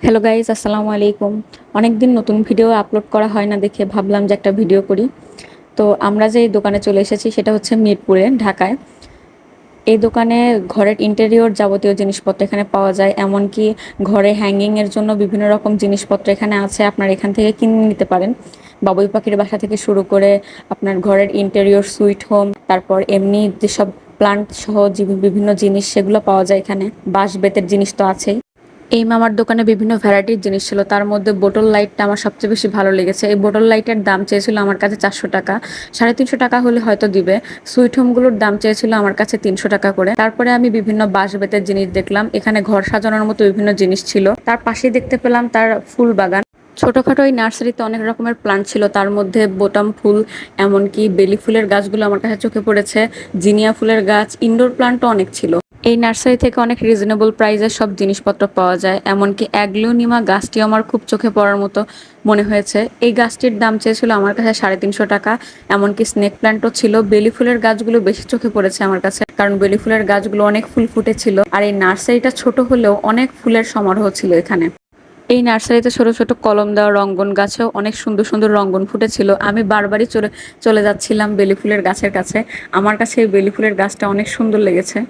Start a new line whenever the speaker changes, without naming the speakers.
Hello guys, আসসালামু আলাইকুম। অনেকদিন নতুন ভিডিও আপলোড করা হয় না দেখে ভাবলাম যে একটা ভিডিও করি। তো আমরা যে এই দোকানে চলে এসেছি সেটা হচ্ছে মিরপুরে, ঢাকায়। এই দোকানে ঘরের ইন্টেরিয়র যাবতীয় জিনিসপত্র এখানে পাওয়া যায়, এমনকি ঘরে হ্যাঙ্গিংয়ের জন্য বিভিন্ন রকম জিনিসপত্র এখানে আছে। আপনার এখান থেকে কিনে নিতে পারেন। বাবুই পাখির বাসা থেকে শুরু করে আপনার ঘরের ইন্টেরিয়র, সুইট হোম, তারপর এমনি যেসব প্লান্ট সহ যে বিভিন্ন জিনিস সেগুলো পাওয়া যায় এখানে। বাঁশ বেতের জিনিস তো আছেই। এই মামার দোকানে বিভিন্ন ভ্যারাইটির জিনিস ছিল, তার মধ্যে বোটল লাইটটা আমার সবচেয়ে বেশি ভালো লেগেছে। এই বোটল লাইটের দাম চেয়েছিল আমার কাছে 400 টাকা, 350 টাকা হলে হয়তো দিবে। সুইট হোমগুলোর দাম চেয়েছিল আমার কাছে 300 টাকা করে। তারপরে আমি বিভিন্ন বাঁশ বেতের জিনিস দেখলাম, এখানে ঘর সাজানোর মতো বিভিন্ন জিনিস ছিল। তার পাশেই দেখতে পেলাম তার ফুল বাগান। ছোটখাটো এই নার্সারিতে অনেক রকমের প্লান্ট ছিল, তার মধ্যে বোটাম ফুল, এমনকি বেলি ফুলের গাছগুলো আমার কাছে চোখে পড়েছে। জিনিয়া ফুলের গাছ, ইনডোর প্লান্টও অনেক ছিল। এই নার্সারি থেকে অনেক রিজনেবল প্রাইসের সব জিনিসপত্র পাওয়া যায়, এমনকি অ্যাগ্লোনিমা গাছটি আমার খুব চোখে পড়ার মতো মনে হয়েছে। এই গাছটির দাম চেয়েছিল আমার কাছে 350 টাকা। এমনকি স্নেক প্ল্যান্টও ছিল। বেলি ফুলের গাছগুলো বেশি চোখে পড়েছে আমার কাছে, কারণ বেলি ফুলের গাছগুলো অনেক ফুল ফুটেছিল। আর এই নার্সারিটা ছোট হলেও অনেক ফুলের সমারোহ ছিল এখানে। এই নার্সারিতে ছোট ছোট কলম দেওয়া রঙ্গন গাছেও অনেক সুন্দর সুন্দর রঙ্গন ফুটেছিল। আমি বারবারই চলে চলে যাচ্ছিলাম বেলি ফুলের গাছের কাছে। আমার কাছে এই বেলি ফুলের গাছটা অনেক সুন্দর লেগেছে।